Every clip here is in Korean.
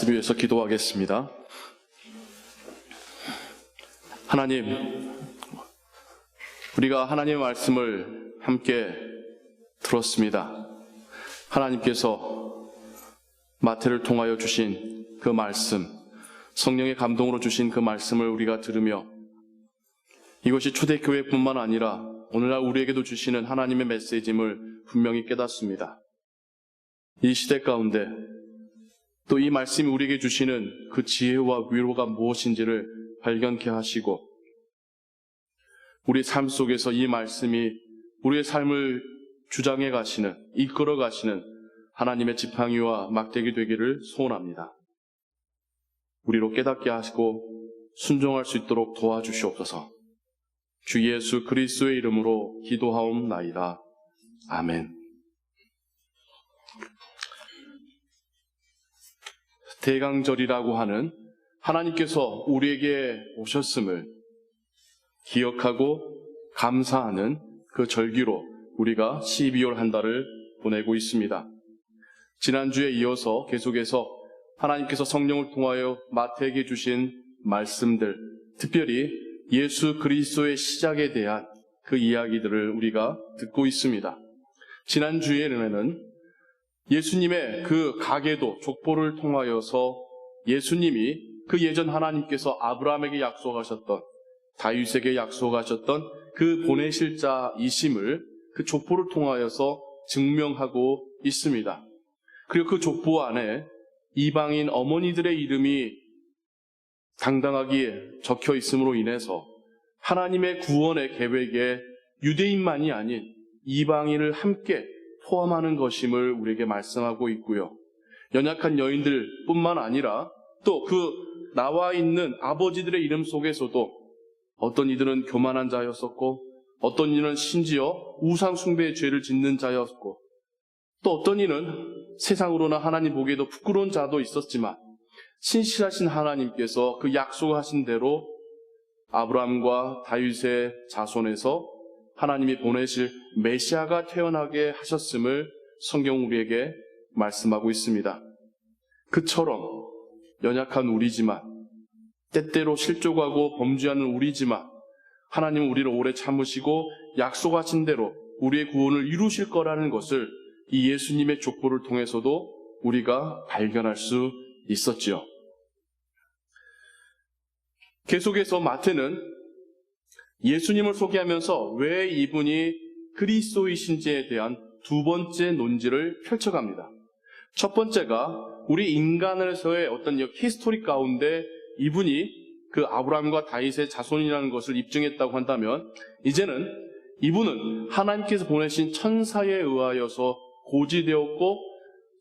위해서 기도하겠습니다. 하나님, 우리가 하나님의 말씀을 함께 들었습니다. 하나님께서 마태를 통하여 주신 그 말씀, 성령의 감동으로 주신 그 말씀을 우리가 들으며 이것이 초대교회뿐만 아니라 오늘날 우리에게도 주시는 하나님의 메시지임을 분명히 깨닫습니다. 이 시대 가운데 또 이 말씀이 우리에게 주시는 그 지혜와 위로가 무엇인지를 발견케 하시고 우리 삶 속에서 이 말씀이 우리의 삶을 주장해 가시는, 이끌어 가시는 하나님의 지팡이와 막대기 되기를 소원합니다. 우리로 깨닫게 하시고 순종할 수 있도록 도와주시옵소서. 주 예수 그리스도의 이름으로 기도하옵나이다. 아멘. 대강절이라고 하는 하나님께서 우리에게 오셨음을 기억하고 감사하는 그 절기로 우리가 12월 한 달을 보내고 있습니다. 지난주에 이어서 계속해서 하나님께서 성령을 통하여 마태에게 주신 말씀들, 특별히 예수 그리스도의 시작에 대한 그 이야기들을 우리가 듣고 있습니다. 지난주에는 예수님의 그 가계도 족보를 통하여서 예수님이 그 예전 하나님께서 아브라함에게 약속하셨던, 다윗에게 약속하셨던 그 보내실 자이심을 그 족보를 통하여서 증명하고 있습니다. 그리고 그 족보 안에 이방인 어머니들의 이름이 당당하게 적혀 있음으로 인해서 하나님의 구원의 계획에 유대인만이 아닌 이방인을 함께 포함하는 것임을 우리에게 말씀하고 있고요. 연약한 여인들 뿐만 아니라 또 그 나와 있는 아버지들의 이름 속에서도 어떤 이들은 교만한 자였었고 어떤 이는 심지어 우상 숭배의 죄를 짓는 자였고 또 어떤 이는 세상으로나 하나님 보기에도 부끄러운 자도 있었지만 신실하신 하나님께서 그 약속하신 대로 아브라함과 다윗의 자손에서 하나님이 보내실 메시아가 태어나게 하셨음을 성경 우리에게 말씀하고 있습니다. 그처럼 연약한 우리지만 때때로 실족하고 범죄하는 우리지만 하나님은 우리를 오래 참으시고 약속하신 대로 우리의 구원을 이루실 거라는 것을 이 예수님의 족보를 통해서도 우리가 발견할 수 있었지요. 계속해서 마태는 예수님을 소개하면서 왜 이분이 그리스도이신지에 대한 두 번째 논지를 펼쳐갑니다. 첫 번째가 우리 인간에서의 어떤 히스토리 가운데 이분이 그 아브라함과 다윗의 자손이라는 것을 입증했다고 한다면 이제는 이분은 하나님께서 보내신 천사에 의하여서 고지되었고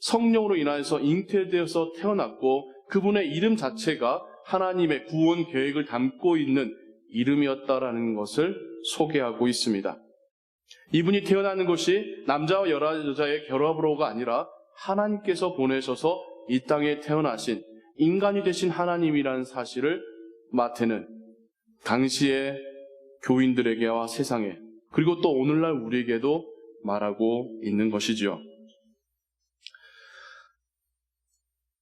성령으로 인하여서 잉태되어서 태어났고 그분의 이름 자체가 하나님의 구원 계획을 담고 있는 이름이었다라는 것을 소개하고 있습니다. 이분이 태어나는 것이 남자와 여자의 결합으로가 아니라 하나님께서 보내셔서 이 땅에 태어나신 인간이 되신 하나님이라는 사실을 마태는 당시의 교인들에게와 세상에 그리고 또 오늘날 우리에게도 말하고 있는 것이지요.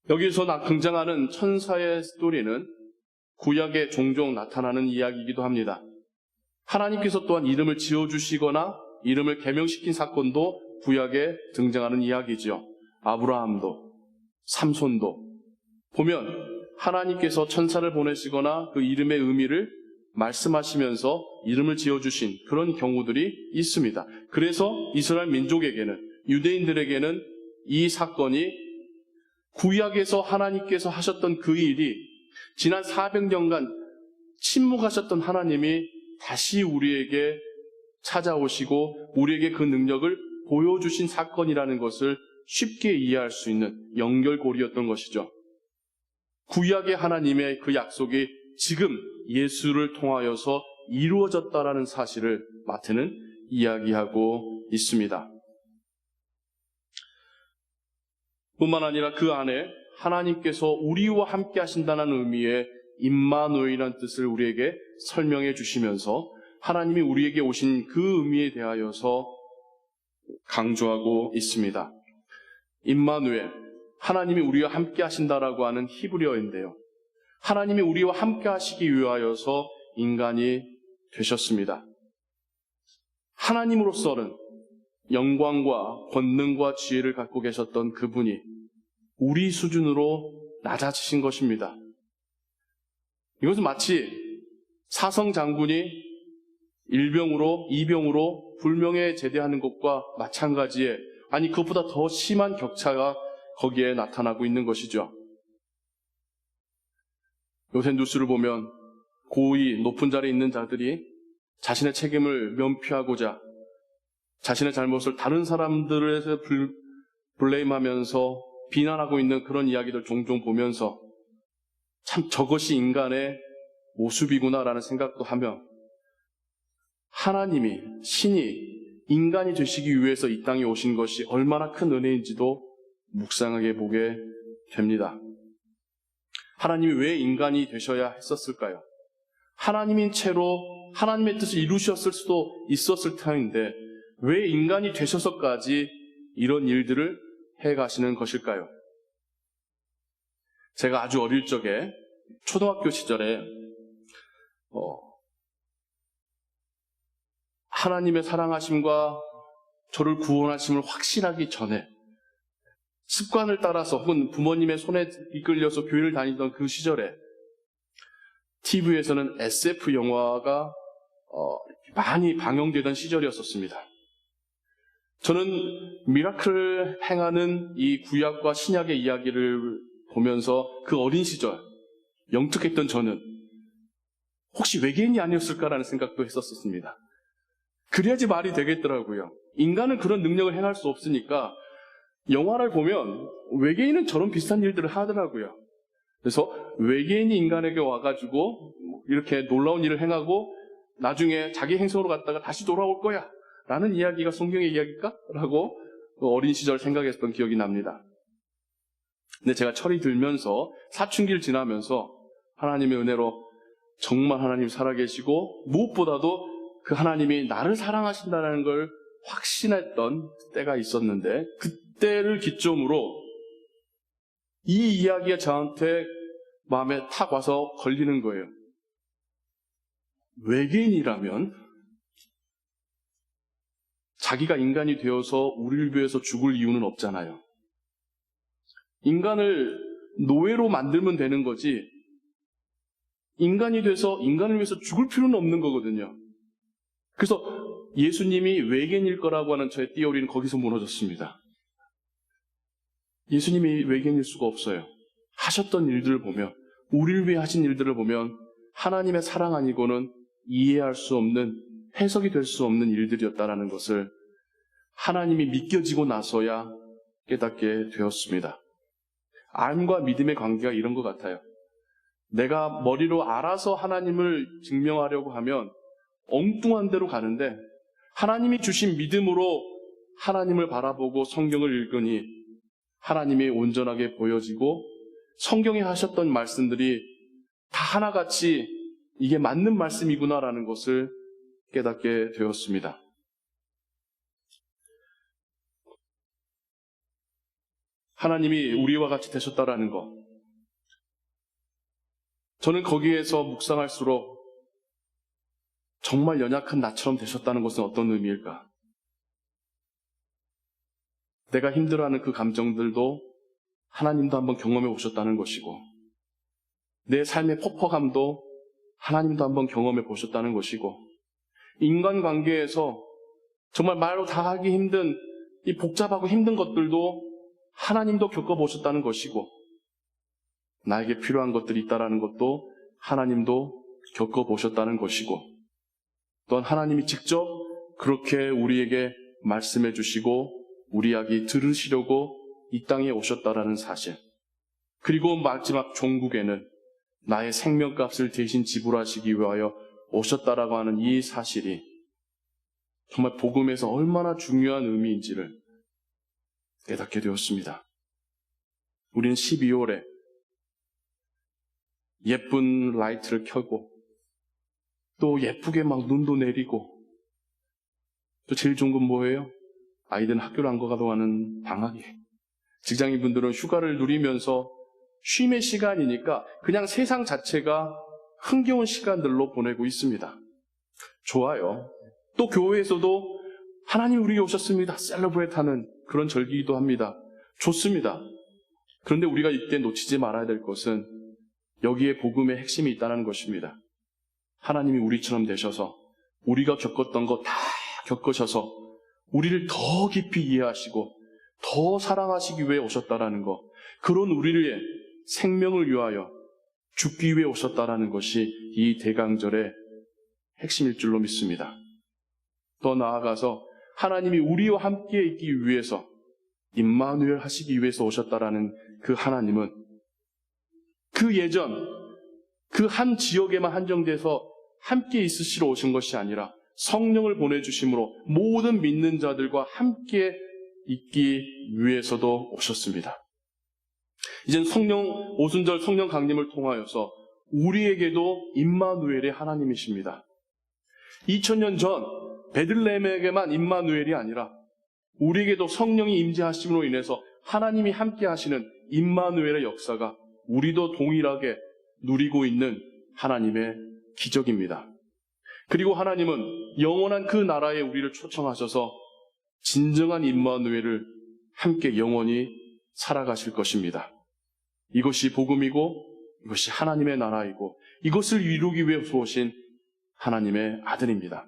여기서 등장하는 천사의 스토리는 구약에 종종 나타나는 이야기이기도 합니다. 하나님께서 또한 이름을 지어주시거나 이름을 개명시킨 사건도 구약에 등장하는 이야기지요. 아브라함도 삼손도 보면 하나님께서 천사를 보내시거나 그 이름의 의미를 말씀하시면서 이름을 지어주신 그런 경우들이 있습니다. 그래서 이스라엘 민족에게는 유대인들에게는 이 사건이 구약에서 하나님께서 하셨던 그 일이 지난 400년간 침묵하셨던 하나님이 다시 우리에게 찾아오시고 우리에게 그 능력을 보여주신 사건이라는 것을 쉽게 이해할 수 있는 연결고리였던 것이죠. 구약의 하나님의 그 약속이 지금 예수를 통하여서 이루어졌다라는 사실을 마태는 이야기하고 있습니다. 뿐만 아니라 그 안에 하나님께서 우리와 함께 하신다는 의미의 임마누엘이라는 뜻을 우리에게 설명해 주시면서 하나님이 우리에게 오신 그 의미에 대하여서 강조하고 있습니다. 임마누엘, 하나님이 우리와 함께 하신다라고 하는 히브리어인데요. 하나님이 우리와 함께 하시기 위하여서 인간이 되셨습니다. 하나님으로서는 영광과 권능과 지혜를 갖고 계셨던 그분이 우리 수준으로 낮아지신 것입니다. 이것은 마치 사성 장군이 일병으로, 이병으로 불명예 제대하는 것과 마찬가지에, 아니 그것보다 더 심한 격차가 거기에 나타나고 있는 것이죠. 요새 뉴스를 보면 고위 높은 자리에 있는 자들이 자신의 책임을 면피하고자 자신의 잘못을 다른 사람들에서 블레임하면서 비난하고 있는 그런 이야기들 종종 보면서 참 저것이 인간의 모습이구나라는 생각도 하며, 하나님이, 신이 인간이 되시기 위해서 이 땅에 오신 것이 얼마나 큰 은혜인지도 묵상하게 보게 됩니다. 하나님이 왜 인간이 되셔야 했었을까요? 하나님인 채로 하나님의 뜻을 이루셨을 수도 있었을 터인데 왜 인간이 되셔서까지 이런 일들을 해가시는 것일까요? 제가 아주 어릴 적에 초등학교 시절에 하나님의 사랑하심과 저를 구원하심을 확신하기 전에 습관을 따라서 혹은 부모님의 손에 이끌려서 교회를 다니던 그 시절에 TV에서는 SF 영화가 많이 방영되던 시절이었었습니다. 저는 미라클을 행하는 이 구약과 신약의 이야기를 보면서 그 어린 시절 영특했던 저는 혹시 외계인이 아니었을까라는 생각도 했었습니다. 그래야지 말이 되겠더라고요. 인간은 그런 능력을 행할 수 없으니까 영화를 보면 외계인은 저런 비슷한 일들을 하더라고요. 그래서 외계인이 인간에게 와가지고 이렇게 놀라운 일을 행하고 나중에 자기 행성으로 갔다가 다시 돌아올 거야 라는 이야기가 성경의 이야기일까? 라고 어린 시절 생각했던 기억이 납니다. 근데 제가 철이 들면서 사춘기를 지나면서 하나님의 은혜로 정말 하나님 살아계시고 무엇보다도 그 하나님이 나를 사랑하신다는 걸 확신했던 때가 있었는데, 그때를 기점으로 이 이야기가 저한테 마음에 탁 와서 걸리는 거예요. 외계인이라면 자기가 인간이 되어서 우리를 위해서 죽을 이유는 없잖아요. 인간을 노예로 만들면 되는 거지 인간이 돼서 인간을 위해서 죽을 필요는 없는 거거든요. 그래서 예수님이 외계인일 거라고 하는 저의 띠어리는 거기서 무너졌습니다. 예수님이 외계인일 수가 없어요. 하셨던 일들을 보면, 우리를 위해 하신 일들을 보면 하나님의 사랑 아니고는 이해할 수 없는, 해석이 될 수 없는 일들이었다는 것을 하나님이 믿겨지고 나서야 깨닫게 되었습니다. 암과 믿음의 관계가 이런 것 같아요. 내가 머리로 알아서 하나님을 증명하려고 하면 엉뚱한 데로 가는데, 하나님이 주신 믿음으로 하나님을 바라보고 성경을 읽으니 하나님이 온전하게 보여지고 성경에 하셨던 말씀들이 다 하나같이 이게 맞는 말씀이구나라는 것을 깨닫게 되었습니다. 하나님이 우리와 같이 되셨다라는 것, 저는 거기에서 묵상할수록 정말 연약한 나처럼 되셨다는 것은 어떤 의미일까? 내가 힘들어하는 그 감정들도 하나님도 한번 경험해 보셨다는 것이고, 내 삶의 퍼퍼감도 하나님도 한번 경험해 보셨다는 것이고, 인간관계에서 정말 말로 다 하기 힘든 이 복잡하고 힘든 것들도 하나님도 겪어보셨다는 것이고, 나에게 필요한 것들이 있다는 것도 하나님도 겪어보셨다는 것이고, 또한 하나님이 직접 그렇게 우리에게 말씀해 주시고 우리 이야기 들으시려고 이 땅에 오셨다라는 사실, 그리고 마지막 종국에는 나의 생명값을 대신 지불하시기 위하여 오셨다라고 하는 이 사실이 정말 복음에서 얼마나 중요한 의미인지를 깨닫게 되었습니다. 우리는 12월에 예쁜 라이트를 켜고 또 예쁘게 막 눈도 내리고, 또 제일 좋은 건 뭐예요? 아이들은 학교를 안 가도 하는 방학이 직장인분들은 휴가를 누리면서 쉼의 시간이니까 그냥 세상 자체가 흥겨운 시간들로 보내고 있습니다. 좋아요. 또 교회에서도 하나님 우리에게 오셨습니다. 셀러브레이트 하는 그런 절기도 합니다. 좋습니다. 그런데 우리가 이때 놓치지 말아야 될 것은 여기에 복음의 핵심이 있다는 것입니다. 하나님이 우리처럼 되셔서 우리가 겪었던 거 다 겪으셔서 우리를 더 깊이 이해하시고 더 사랑하시기 위해 오셨다라는 것, 그런 우리의 생명을 위하여 죽기 위해 오셨다라는 것이 이 대강절의 핵심일 줄로 믿습니다. 더 나아가서 하나님이 우리와 함께 있기 위해서 임마누엘 하시기 위해서 오셨다라는 그 하나님은 그 예전 그 한 지역에만 한정돼서 함께 있으시러 오신 것이 아니라 성령을 보내주심으로 모든 믿는 자들과 함께 있기 위해서도 오셨습니다. 이젠 오순절 성령 강림을 통하여서 우리에게도 임마누엘의 하나님이십니다. 2000년 전 베들레헴에게만 임마누엘이 아니라 우리에게도 성령이 임재하심으로 인해서 하나님이 함께 하시는 임마누엘의 역사가 우리도 동일하게 누리고 있는 하나님의 기적입니다. 그리고 하나님은 영원한 그 나라에 우리를 초청하셔서 진정한 임마누엘을 함께 영원히 살아가실 것입니다. 이것이 복음이고 이것이 하나님의 나라이고 이것을 이루기 위해서 오신 하나님의 아들입니다.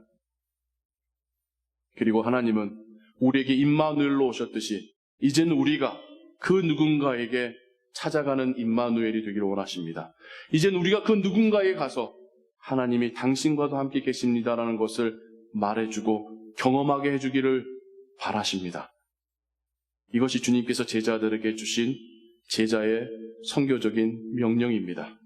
그리고 하나님은 우리에게 임마누엘로 오셨듯이 이제는 우리가 그 누군가에게 찾아가는 임마누엘이 되기를 원하십니다. 이제는 우리가 그 누군가에 가서 하나님이 당신과도 함께 계십니다라는 것을 말해주고 경험하게 해주기를 바라십니다. 이것이 주님께서 제자들에게 주신 제자의 선교적인 명령입니다.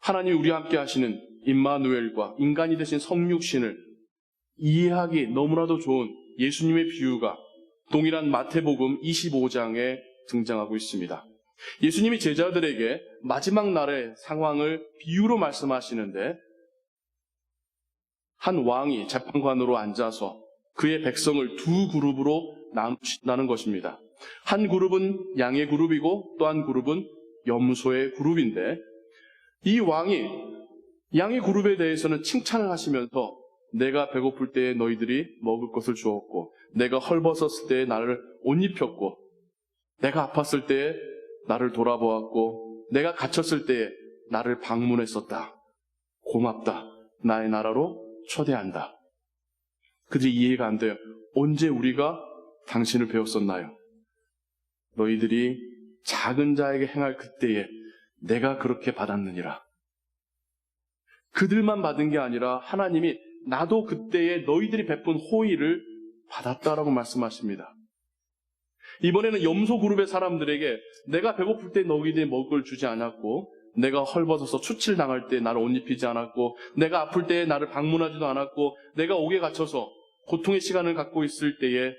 하나님이 우리와 함께 하시는 임마누엘과 인간이 되신 성육신을 이해하기 너무나도 좋은 예수님의 비유가 동일한 마태복음 25장에 등장하고 있습니다. 예수님이 제자들에게 마지막 날의 상황을 비유로 말씀하시는데 한 왕이 재판관으로 앉아서 그의 백성을 두 그룹으로 나누신다는 것입니다. 한 그룹은 양의 그룹이고 또 한 그룹은 염소의 그룹인데 이 왕이 양의 그룹에 대해서는 칭찬을 하시면서 내가 배고플 때에 너희들이 먹을 것을 주었고 내가 헐벗었을 때에 나를 옷 입혔고 내가 아팠을 때에 나를 돌아보았고 내가 갇혔을 때에 나를 방문했었다. 고맙다. 나의 나라로 초대한다. 그들이 이해가 안 돼요. 언제 우리가 당신을 배웠었나요? 너희들이 작은 자에게 행할 그때에 내가 그렇게 받았느니라. 그들만 받은 게 아니라 하나님이 나도 그때에 너희들이 베푼 호의를 받았다라고 말씀하십니다. 이번에는 염소 그룹의 사람들에게 내가 배고플 때 너희들이 먹을 걸 주지 않았고 내가 헐벗어서 추칠 당할 때 나를 옷 입히지 않았고 내가 아플 때에 나를 방문하지도 않았고 내가 옥에 갇혀서 고통의 시간을 갖고 있을 때에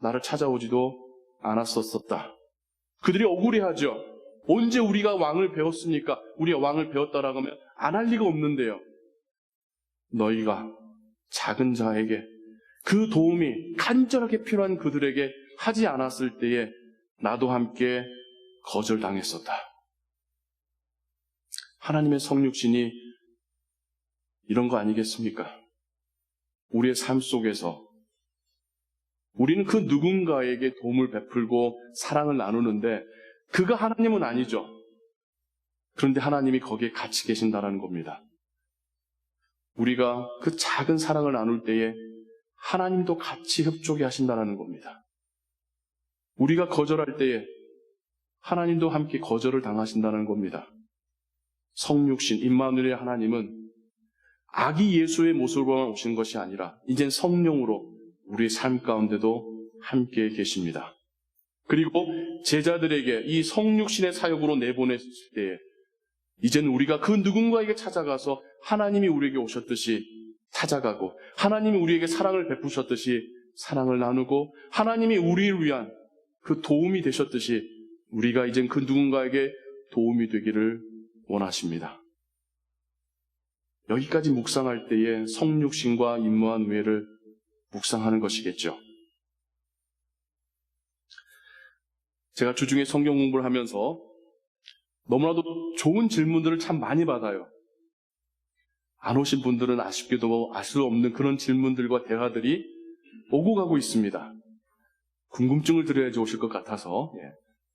나를 찾아오지도 않았었다. 그들이 억울해하죠. 언제 우리가 왕을 배웠습니까? 우리가 왕을 배웠다라고 하면 안 할 리가 없는데요. 너희가 작은 자에게 그 도움이 간절하게 필요한 그들에게 하지 않았을 때에 나도 함께 거절당했었다. 하나님의 성육신이 이런 거 아니겠습니까? 우리의 삶 속에서 우리는 그 누군가에게 도움을 베풀고 사랑을 나누는데 그가 하나님은 아니죠. 그런데 하나님이 거기에 같이 계신다는 겁니다. 우리가 그 작은 사랑을 나눌 때에 하나님도 같이 협조게 하신다는 겁니다. 우리가 거절할 때에 하나님도 함께 거절을 당하신다는 겁니다. 성육신, 임마누엘의 하나님은 아기 예수의 모습으로만 오신 것이 아니라 이젠 성령으로 우리의 삶 가운데도 함께 계십니다. 그리고 제자들에게 이 성육신의 사역으로 내보냈을 때에 이젠 우리가 그 누군가에게 찾아가서 하나님이 우리에게 오셨듯이 찾아가고 하나님이 우리에게 사랑을 베푸셨듯이 사랑을 나누고 하나님이 우리를 위한 그 도움이 되셨듯이 우리가 이젠 그 누군가에게 도움이 되기를 원하십니다. 여기까지 묵상할 때에 성육신과 임마누엘을 묵상하는 것이겠죠. 제가 주중에 성경 공부를 하면서 너무나도 좋은 질문들을 참 많이 받아요. 안 오신 분들은 아쉽게도 알 수 없는 그런 질문들과 대화들이 오고 가고 있습니다. 궁금증을 드려야지 오실 것 같아서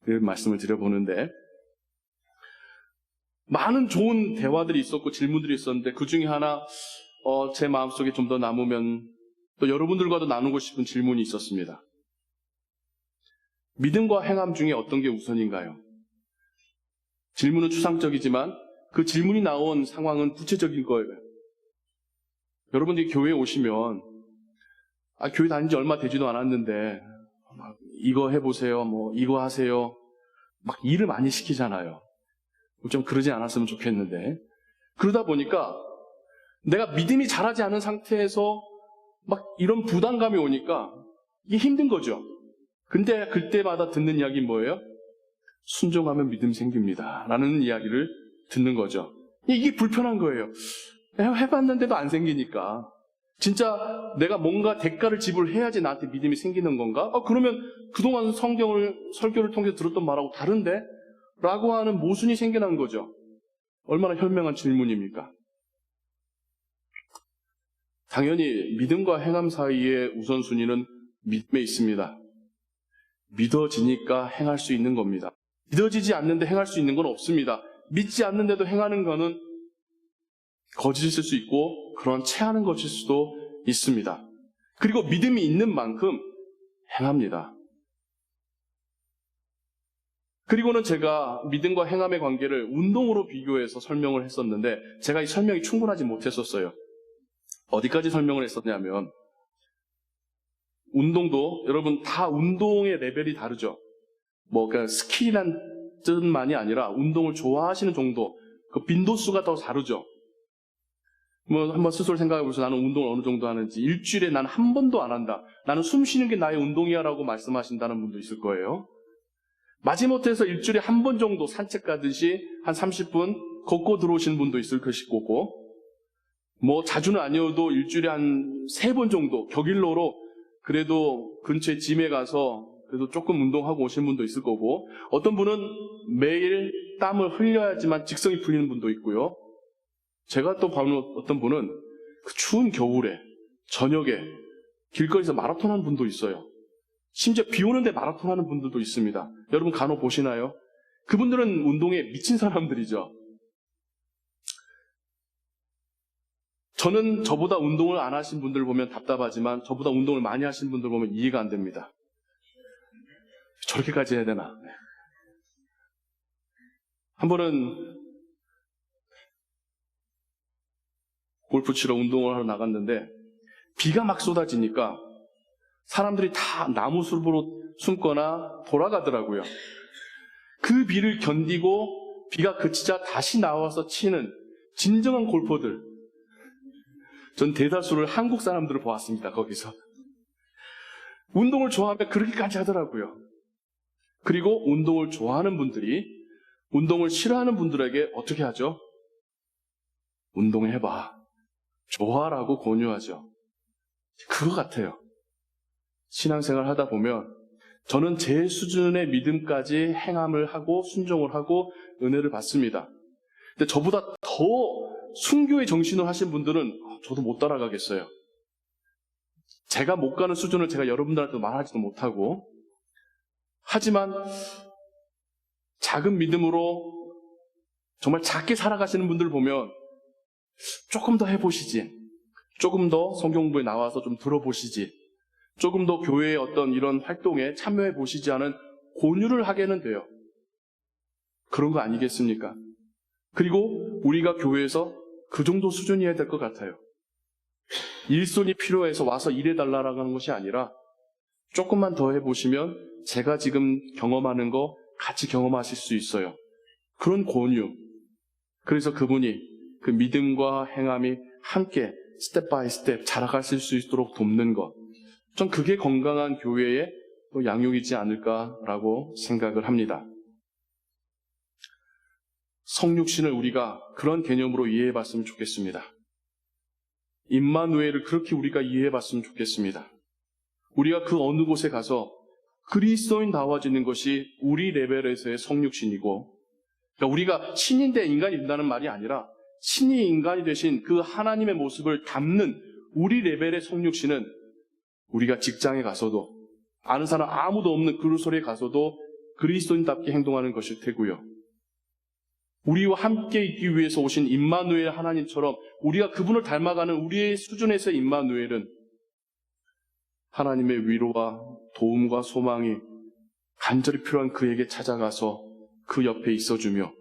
이런 말씀을 드려보는데, 많은 좋은 대화들이 있었고 질문들이 있었는데 그 중에 하나 제 마음속에 좀 더 남으면 또 여러분들과도 나누고 싶은 질문이 있었습니다. 믿음과 행함 중에 어떤 게 우선인가요? 질문은 추상적이지만 그 질문이 나온 상황은 구체적인 거예요. 여러분들이 교회에 오시면 교회 다닌 지 얼마 되지도 않았는데 이거 해보세요, 이거 하세요, 막 일을 많이 시키잖아요. 좀 그러지 않았으면 좋겠는데, 그러다 보니까 내가 믿음이 자라지 않은 상태에서 막 이런 부담감이 오니까 이게 힘든 거죠. 근데 그때마다 듣는 이야기는 뭐예요? 순종하면 믿음이 생깁니다 라는 이야기를 듣는 거죠. 이게 불편한 거예요. 해봤는데도 안 생기니까 진짜 내가 뭔가 대가를 지불해야지 나한테 믿음이 생기는 건가? 그러면 그동안 설교를 통해서 들었던 말하고 다른데? 라고 하는 모순이 생겨난 거죠. 얼마나 현명한 질문입니까? 당연히 믿음과 행함 사이의 우선순위는 믿음에 있습니다. 믿어지니까 행할 수 있는 겁니다. 믿어지지 않는데 행할 수 있는 건 없습니다. 믿지 않는데도 행하는 거는 거짓일 수 있고 그런 체하는 것일 수도 있습니다. 그리고 믿음이 있는 만큼 행합니다. 그리고는 제가 믿음과 행함의 관계를 운동으로 비교해서 설명을 했었는데 제가 이 설명이 충분하지 못했었어요. 어디까지 설명을 했었냐면, 운동도 여러분 다 운동의 레벨이 다르죠. 그러니까 스킬이란 뜻만이 아니라 운동을 좋아하시는 정도, 그 빈도수가 더 다르죠. 한번 스스로 생각해 보세요. 나는 운동을 어느 정도 하는지. 일주일에 나는 한 번도 안 한다. 나는 숨 쉬는 게 나의 운동이야 라고 말씀하신다는 분도 있을 거예요. 마지못해서 일주일에 한 번 정도 산책 가듯이 한 30분 걷고 들어오시는 분도 있을 것일 거고, 자주는 아니어도 일주일에 한 3번 정도 격일로로 그래도 근처에 짐에 가서 그래도 조금 운동하고 오시는 분도 있을 거고, 어떤 분은 매일 땀을 흘려야지만 직성이 풀리는 분도 있고요. 제가 또 봐는 어떤 분은 그 추운 겨울에 저녁에 길거리에서 마라톤 하는 분도 있어요. 심지어 비 오는데 마라톤 하는 분들도 있습니다. 여러분 간혹 보시나요? 그분들은 운동에 미친 사람들이죠. 저는 저보다 운동을 안 하신 분들 보면 답답하지만 저보다 운동을 많이 하신 분들 보면 이해가 안 됩니다. 저렇게까지 해야 되나? 한 번은 골프 치러 운동을 하러 나갔는데 비가 막 쏟아지니까 사람들이 다 나무 숲으로 숨거나 돌아가더라고요. 그 비를 견디고 비가 그치자 다시 나와서 치는 진정한 골퍼들, 전 대다수를 한국 사람들을 보았습니다. 거기서 운동을 좋아하면 그렇게까지 하더라고요. 그리고 운동을 좋아하는 분들이 운동을 싫어하는 분들에게 어떻게 하죠? 운동해봐, 좋아라고 권유하죠. 그거 같아요. 신앙생활 하다 보면 저는 제 수준의 믿음까지 행함을 하고 순종을 하고 은혜를 받습니다. 근데 저보다 더 순교의 정신을 하신 분들은 저도 못 따라가겠어요. 제가 못 가는 수준을 제가 여러분들한테 말하지도 못하고, 하지만 작은 믿음으로 정말 작게 살아가시는 분들 보면 조금 더 해보시지, 조금 더 성경 공부에 나와서 좀 들어보시지, 조금 더 교회의 어떤 이런 활동에 참여해 보시지 하는 권유를 하게는 돼요. 그런 거 아니겠습니까? 그리고 우리가 교회에서 그 정도 수준이어야 될 것 같아요. 일손이 필요해서 와서 일해달라고 하는 것이 아니라 조금만 더 해보시면 제가 지금 경험하는 거 같이 경험하실 수 있어요. 그런 권유. 그래서 그분이 그 믿음과 행함이 함께 스텝 바이 스텝 자라가실 수 있도록 돕는 것. 전 그게 건강한 교회의 양육이지 않을까라고 생각을 합니다. 성육신을 우리가 그런 개념으로 이해해봤으면 좋겠습니다. 임마누엘을 그렇게 우리가 이해해봤으면 좋겠습니다. 우리가 그 어느 곳에 가서 그리스도인다워지는 것이 우리 레벨에서의 성육신이고, 그러니까 우리가 신인데 인간이 된다는 말이 아니라 신이 인간이 되신 그 하나님의 모습을 담는 우리 레벨의 성육신은 우리가 직장에 가서도 아는 사람 아무도 없는 그루소리에 가서도 그리스도인답게 행동하는 것일 테고요. 우리와 함께 있기 위해서 오신 임마누엘 하나님처럼 우리가 그분을 닮아가는 우리의 수준에서의 임마누엘은 하나님의 위로와 도움과 소망이 간절히 필요한 그에게 찾아가서 그 옆에 있어주며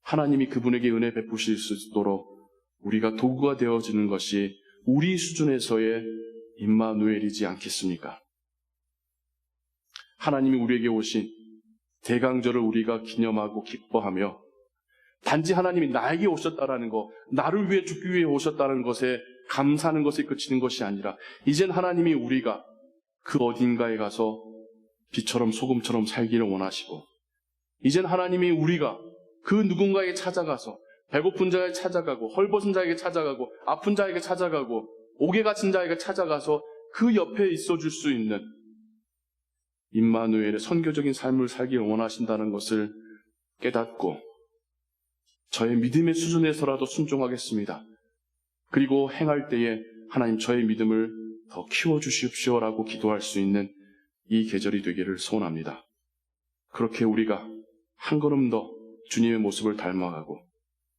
하나님이 그분에게 은혜 베푸실 수 있도록 우리가 도구가 되어지는 것이 우리 수준에서의 임마누엘이지 않겠습니까? 하나님이 우리에게 오신 대강절을 우리가 기념하고 기뻐하며 단지 하나님이 나에게 오셨다라는 것, 나를 위해 죽기 위해 오셨다는 것에 감사하는 것에 그치는 것이 아니라 이젠 하나님이 우리가 그 어딘가에 가서 빛처럼 소금처럼 살기를 원하시고 이젠 하나님이 우리가 그 누군가에게 찾아가서 배고픈 자에게 찾아가고 헐벗은 자에게 찾아가고 아픈 자에게 찾아가고 옥에 갇힌 자에게 찾아가서 그 옆에 있어줄 수 있는 임마누엘의 선교적인 삶을 살기를 원하신다는 것을 깨닫고 저의 믿음의 수준에서라도 순종하겠습니다. 그리고 행할 때에 하나님 저의 믿음을 더 키워주십시오라고 기도할 수 있는 이 계절이 되기를 소원합니다. 그렇게 우리가 한 걸음 더 주님의 모습을 닮아가고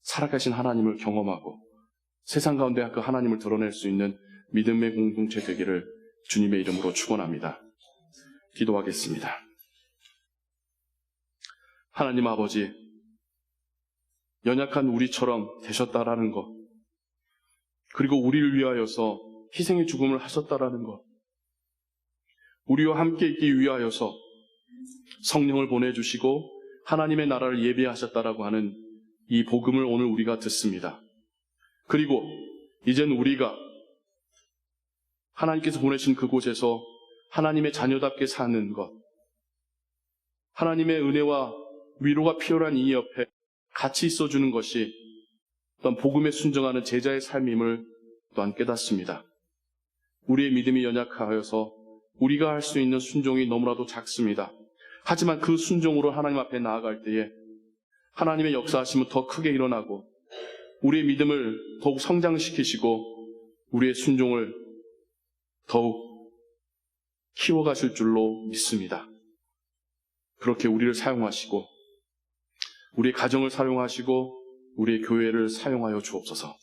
살아가신 하나님을 경험하고 세상 가운데 그 하나님을 드러낼 수 있는 믿음의 공동체 되기를 주님의 이름으로 축원합니다. 기도하겠습니다. 하나님 아버지, 연약한 우리처럼 되셨다라는 것, 그리고 우리를 위하여서 희생의 죽음을 하셨다라는 것, 우리와 함께 있기 위하여서 성령을 보내주시고 하나님의 나라를 예비하셨다라고 하는 이 복음을 오늘 우리가 듣습니다. 그리고 이젠 우리가 하나님께서 보내신 그곳에서 하나님의 자녀답게 사는 것, 하나님의 은혜와 위로가 필요한 이 옆에 같이 있어주는 것이 또한 복음에 순종하는 제자의 삶임을 또한 깨닫습니다. 우리의 믿음이 연약하여서 우리가 할 수 있는 순종이 너무나도 작습니다. 하지만 그 순종으로 하나님 앞에 나아갈 때에 하나님의 역사하심은 더 크게 일어나고 우리의 믿음을 더욱 성장시키시고 우리의 순종을 더욱 키워가실 줄로 믿습니다. 그렇게 우리를 사용하시고 우리의 가정을 사용하시고 우리의 교회를 사용하여 주옵소서.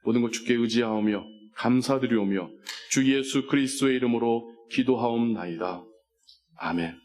모든 것 주께 의지하오며 감사드리오며 주 예수 그리스도의 이름으로 기도하옵나이다. 아멘.